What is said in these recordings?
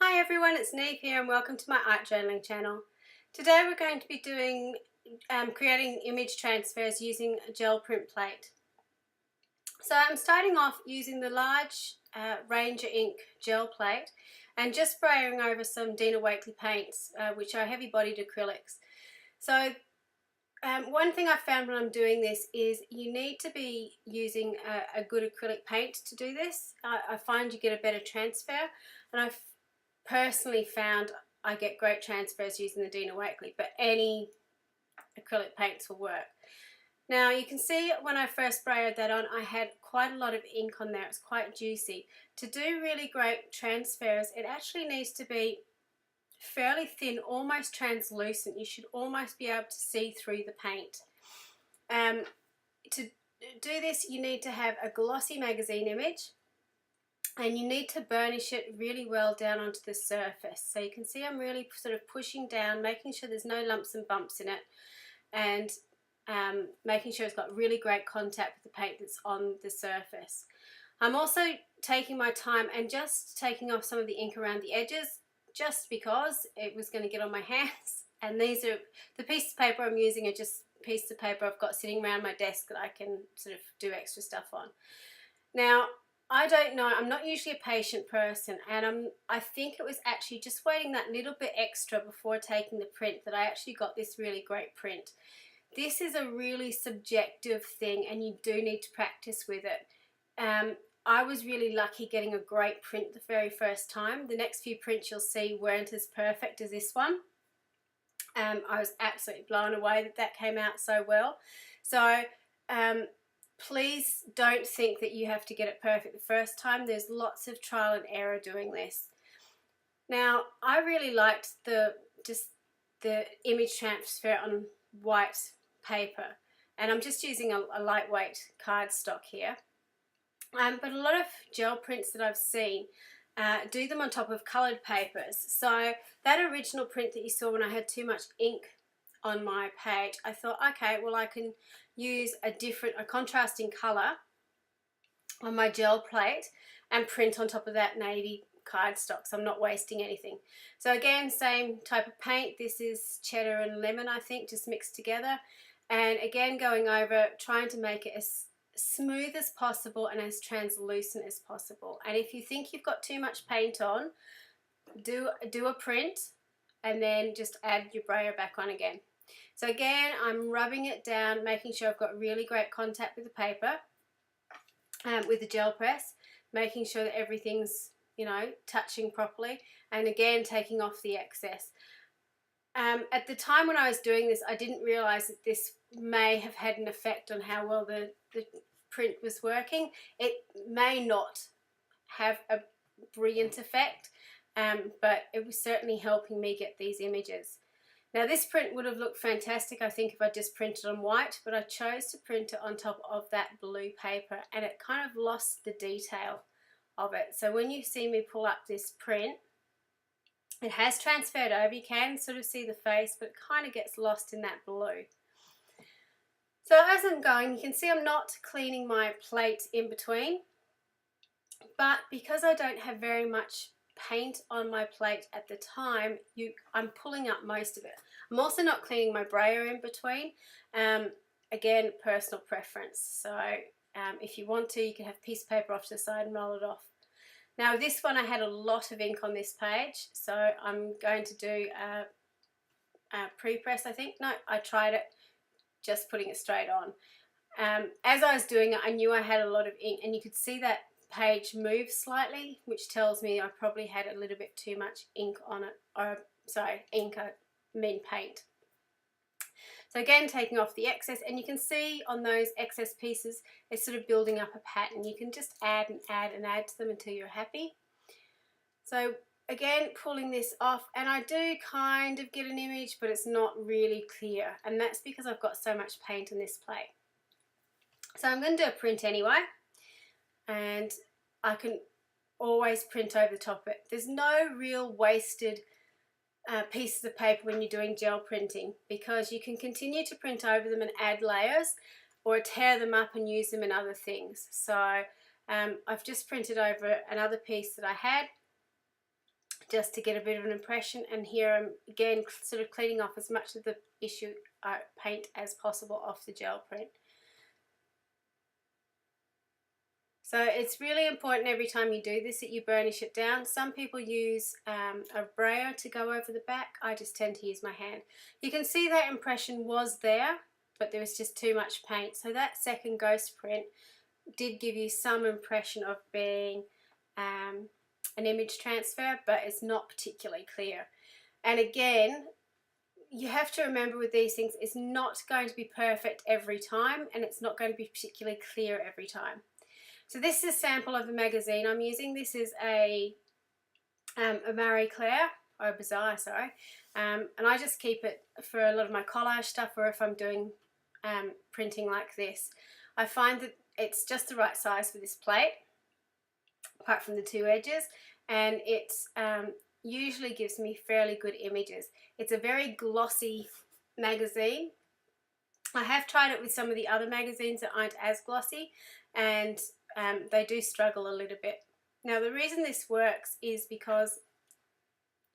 Hi everyone, it's Niamh here and welcome to my art journaling channel. Today we're going to be doing creating image transfers using a gel print plate. So I'm starting off using the large Ranger ink gel plate and just spraying over some Dina Wakley paints, which are heavy bodied acrylics. So one thing I found when I'm doing this is you need to be using a good acrylic paint to do this. I find you get a better transfer, and I've personally found I get great transfers using the Dina Wakley, but any acrylic paints will work. Now you can see when I first sprayed that on, I had quite a lot of ink on there. It's quite juicy. To do really great transfers, it actually needs to be fairly thin, almost translucent. You should almost be able to see through the paint. To do this, you need to have a glossy magazine image, and you need to burnish it really well down onto the surface. So you can see I'm really sort of pushing down, making sure there's no lumps and bumps in it, and making sure it's got really great contact with the paint that's on the surface. I'm also taking my time and just taking off some of the ink around the edges, just because it was going to get on my hands. And these are the pieces of paper I'm using, are just pieces of paper I've got sitting around my desk that I can sort of do extra stuff on. Now, I don't know, I'm not usually a patient person, and I think it was actually just waiting that little bit extra before taking the print that I actually got this really great print. This is a really subjective thing and you do need to practice with it. I was really lucky getting a great print the very first time. The next few prints you'll see weren't as perfect as this one. I was absolutely blown away that that came out so well. So please don't think that you have to get it perfect the first time. There's lots of trial and error doing this. Now, I really liked the image transfer on white paper, and I'm just using a lightweight cardstock here. But a lot of gel prints that I've seen do them on top of coloured papers. So that original print that you saw when I had too much ink on my page, I thought, okay, well I can use a contrasting colour on my gel plate and print on top of that navy cardstock, so I'm not wasting anything. So again, same type of paint. This is cheddar and lemon, I think, just mixed together. And again, going over, trying to make it as smooth as possible and as translucent as possible. And if you think you've got too much paint on, do a print and then just add your brayer back on again. So again, I'm rubbing it down, making sure I've got really great contact with the paper, with the gel press, making sure that everything's, you know, touching properly, and again taking off the excess. At the time when I was doing this, I didn't realise that this may have had an effect on how well the print was working. It may not have a brilliant effect, but it was certainly helping me get these images. Now this print would have looked fantastic, I think, if I just printed on white, but I chose to print it on top of that blue paper, and it kind of lost the detail of it. So when you see me pull up this print, it has transferred over. You can sort of see the face, but it kind of gets lost in that blue. So as I'm going, you can see I'm not cleaning my plate in between, but because I don't have very much paint on my plate at the time, I'm pulling up most of it. I'm also not cleaning my brayer in between. Again, personal preference. So if you want to, you can have a piece of paper off to the side and roll it off. Now this one, I had a lot of ink on this page, so I'm going to do a pre-press, I think. No, I tried it just putting it straight on. As I was doing it, I knew I had a lot of ink, and you could see that page move slightly, which tells me I probably had a little bit too much ink on it, or sorry, ink, I mean paint. So again, taking off the excess, and you can see on those excess pieces, it's sort of building up a pattern. You can just add and add and add to them until you're happy. So again, pulling this off, and I do kind of get an image, but it's not really clear, and that's because I've got so much paint on this plate. So I'm going to do a print anyway, and I can always print over the top of it. There's no real wasted pieces of paper when you're doing gel printing, because you can continue to print over them and add layers, or tear them up and use them in other things. So I've just printed over another piece that I had, just to get a bit of an impression. And here I'm again sort of cleaning off as much of the issue paint as possible off the gel print. So it's really important every time you do this that you burnish it down. Some people use a brayer to go over the back. I just tend to use my hand. You can see that impression was there, but there was just too much paint. So that second ghost print did give you some impression of being an image transfer, but it's not particularly clear. And again, you have to remember with these things, it's not going to be perfect every time, and it's not going to be particularly clear every time. So this is a sample of the magazine I'm using. This is a Marie Claire, or Bazaar, sorry. And I just keep it for a lot of my collage stuff, or if I'm doing printing like this. I find that it's just the right size for this plate, apart from the two edges, and it usually gives me fairly good images. It's a very glossy magazine. I have tried it with some of the other magazines that aren't as glossy, and they do struggle a little bit. Now the reason this works is because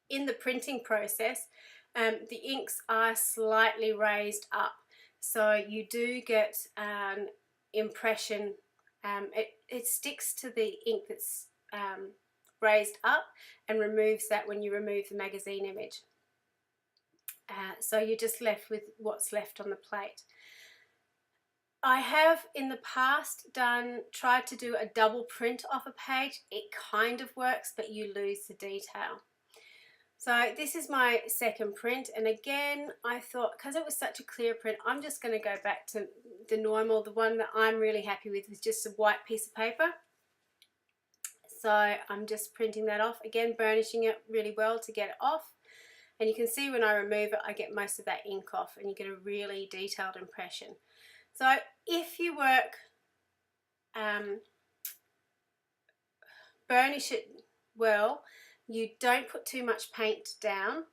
in the printing process the inks are slightly raised up, so you do get an impression. It sticks to the ink that's raised up and removes that when you remove the magazine image. So you're just left with what's left on the plate. I have in the past tried to do a double print off a page. It kind of works, but you lose the detail. So this is my second print, and again I thought, because it was such a clear print, I'm just going to go back to the normal. The one that I'm really happy with is just a white piece of paper. So I'm just printing that off, again burnishing it really well to get it off. And you can see when I remove it, I get most of that ink off, and you get a really detailed impression. So if you work, burnish it well, you don't put too much paint down,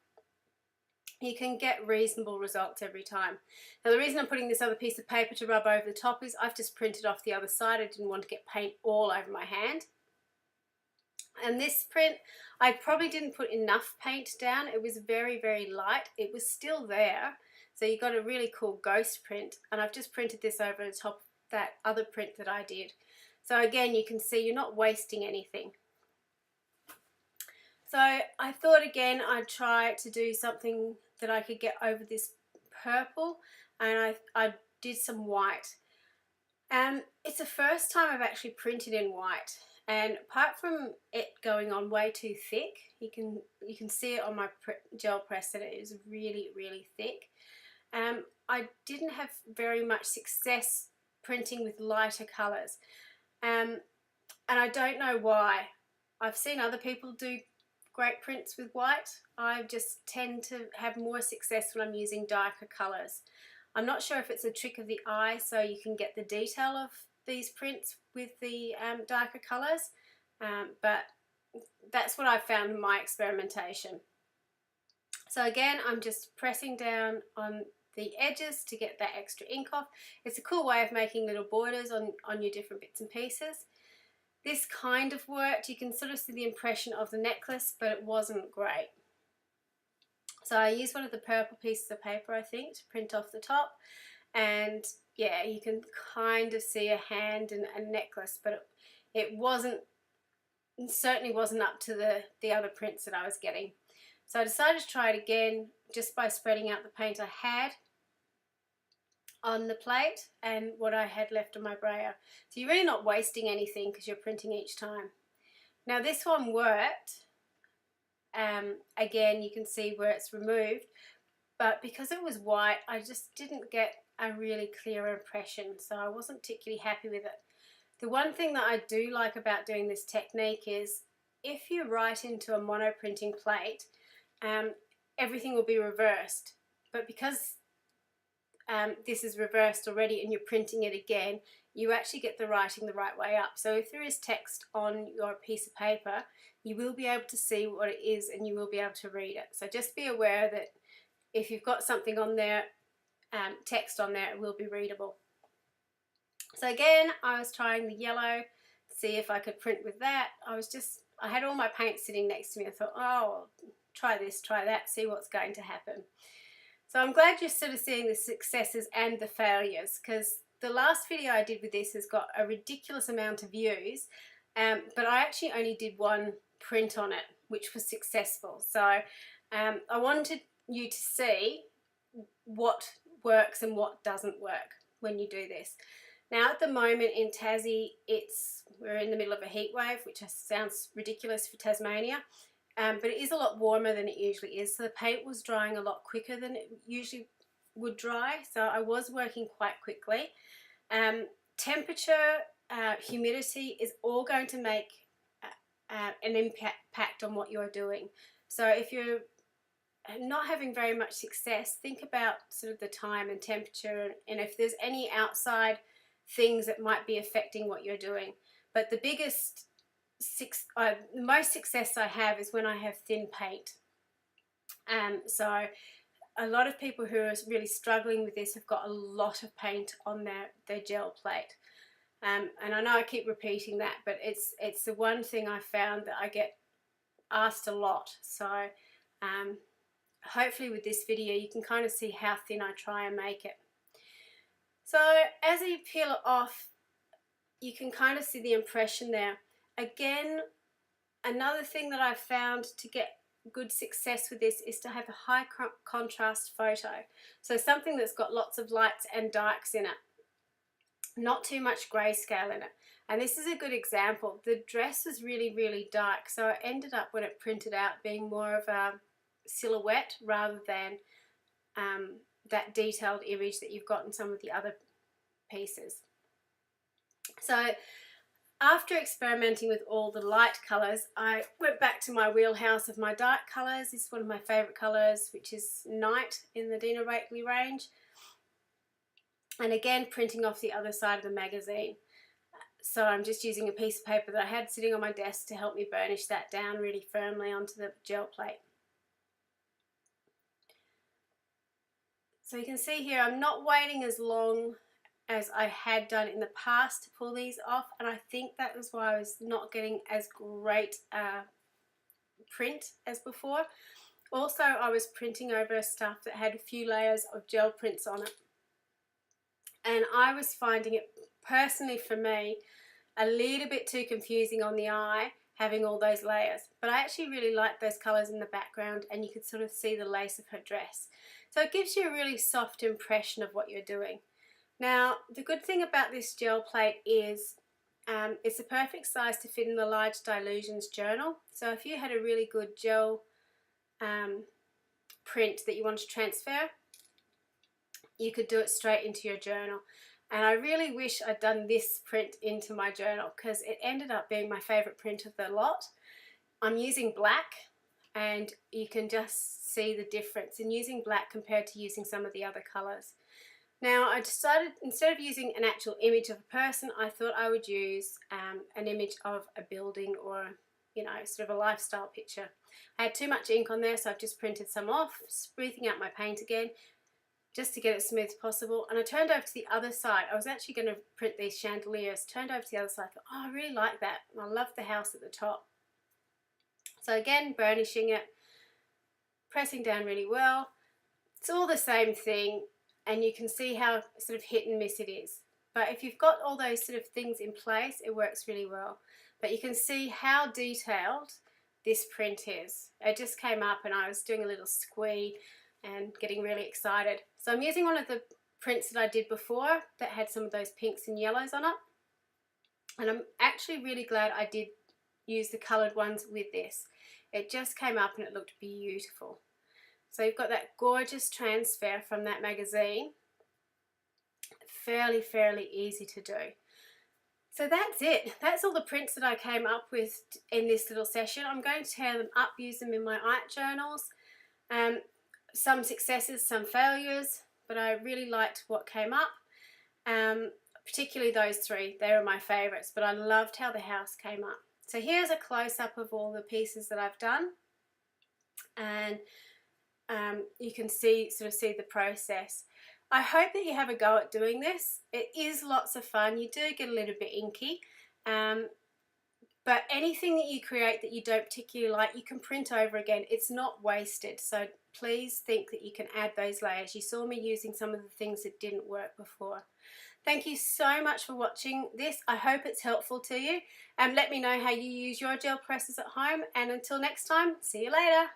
you can get reasonable results every time. Now the reason I'm putting this other piece of paper to rub over the top is I've just printed off the other side. I didn't want to get paint all over my hand. And this print, I probably didn't put enough paint down. It was very, very light. It was still there. So you got a really cool ghost print, and I've just printed this over the top of that other print that I did. So again, you can see you're not wasting anything. So I thought again I'd try to do something that I could get over this purple, and I did some white. It's the first time I've actually printed in white, and apart from it going on way too thick, you can see it on my gel press that it is really, really thick. I didn't have very much success printing with lighter colours, and I don't know why. I've seen other people do great prints with white. I just tend to have more success when I'm using darker colours. I'm not sure if it's a trick of the eye, so you can get the detail of these prints with the darker colours, but that's what I've found in my experimentation. So again, I'm just pressing down on the edges to get that extra ink off. It's a cool way of making little borders on your different bits and pieces. This kind of worked. You can sort of see the impression of the necklace, but it wasn't great. So I used one of the purple pieces of paper, I think, to print off the top, and yeah, you can kind of see a hand and a necklace, but it certainly wasn't up to the other prints that I was getting. So I decided to try it again just by spreading out the paint I had on the plate and what I had left on my brayer. So you're really not wasting anything because you're printing each time. Now this one worked. Again, you can see where it's removed, but because it was white, I just didn't get a really clear impression, so I wasn't particularly happy with it. The one thing that I do like about doing this technique is if you write into a monoprinting plate, everything will be reversed, but because this is reversed already and you're printing it again, you actually get the writing the right way up. So if there is text on your piece of paper, you will be able to see what it is and you will be able to read it. So just be aware that if you've got something on there, text on there, it will be readable. So again, I was trying the yellow, see if I could print with that. I had all my paint sitting next to me. I thought, oh, try this, try that, see what's going to happen. So I'm glad you're sort of seeing the successes and the failures, because the last video I did with this has got a ridiculous amount of views, but I actually only did one print on it, which was successful. So I wanted you to see what works and what doesn't work when you do this. Now at the moment in Tassie, we're in the middle of a heat wave, which sounds ridiculous for Tasmania, but it is a lot warmer than it usually is. So the paint was drying a lot quicker than it usually would dry. So I was working quite quickly. Temperature, humidity is all going to make an impact on what you're doing. So if you're not having very much success, think about sort of the time and temperature, and if there's any outside things that might be affecting what you're doing. But the most success I have is when I have thin paint. So a lot of people who are really struggling with this have got a lot of paint on their gel plate. And I know I keep repeating that, but it's the one thing I found that I get asked a lot. So hopefully with this video you can kind of see how thin I try and make it. So as you peel it off, you can kind of see the impression there. Again, another thing that I've found to get good success with this is to have a high contrast photo. So something that's got lots of lights and darks in it. Not too much grayscale in it. And this is a good example. The dress was really, really dark, so it ended up, when it printed out, being more of a silhouette rather than that detailed image that you've got in some of the other pieces. So after experimenting with all the light colours, I went back to my wheelhouse of my dark colours. This is one of my favourite colours, which is Night in the Dina Wakley range. And again, printing off the other side of the magazine. So I'm just using a piece of paper that I had sitting on my desk to help me burnish that down really firmly onto the gel plate. So you can see here, I'm not waiting as long as I had done in the past to pull these off, and I think that was why I was not getting as great print as before. Also, I was printing over stuff that had a few layers of gel prints on it. And I was finding it, personally for me, a little bit too confusing on the eye, having all those layers. But I actually really like those colours in the background, and you could sort of see the lace of her dress. So it gives you a really soft impression of what you're doing. Now, the good thing about this gel plate is it's a perfect size to fit in the Large Dilutions journal. So if you had a really good gel print that you want to transfer, you could do it straight into your journal. And I really wish I'd done this print into my journal, because it ended up being my favourite print of the lot. I'm using black, and you can just see the difference in using black compared to using some of the other colours. Now I decided, instead of using an actual image of a person, I thought I would use an image of a building, or sort of a lifestyle picture. I had too much ink on there, so I've just printed some off, smoothing out my paint again, just to get it as smooth as possible. And I turned over to the other side. I was actually going to print these chandeliers. Turned over to the other side. Thought, oh, I really like that. And I love the house at the top. So again, burnishing it, pressing down really well. It's all the same thing, and you can see how sort of hit and miss it is. But if you've got all those sort of things in place, it works really well. But you can see how detailed this print is. It just came up and I was doing a little squee and getting really excited. So I'm using one of the prints that I did before that had some of those pinks and yellows on it. And I'm actually really glad I did use the coloured ones with this. It just came up and it looked beautiful. So you've got that gorgeous transfer from that magazine. Fairly easy to do. So that's it. That's all the prints that I came up with in this little session. I'm going to tear them up, use them in my art journals. Some successes, some failures, but I really liked what came up, particularly those three. They were my favourites, but I loved how the house came up. So here's a close-up of all the pieces that I've done, and you can see the process. I hope that you have a go at doing this. It is lots of fun. You do get a little bit inky. But anything that you create that you don't particularly like, you can print over again. It's not wasted. So please think that you can add those layers. You saw me using some of the things that didn't work before. Thank you so much for watching this. I hope it's helpful to you. And let me know how you use your gel presses at home. And until next time, see you later.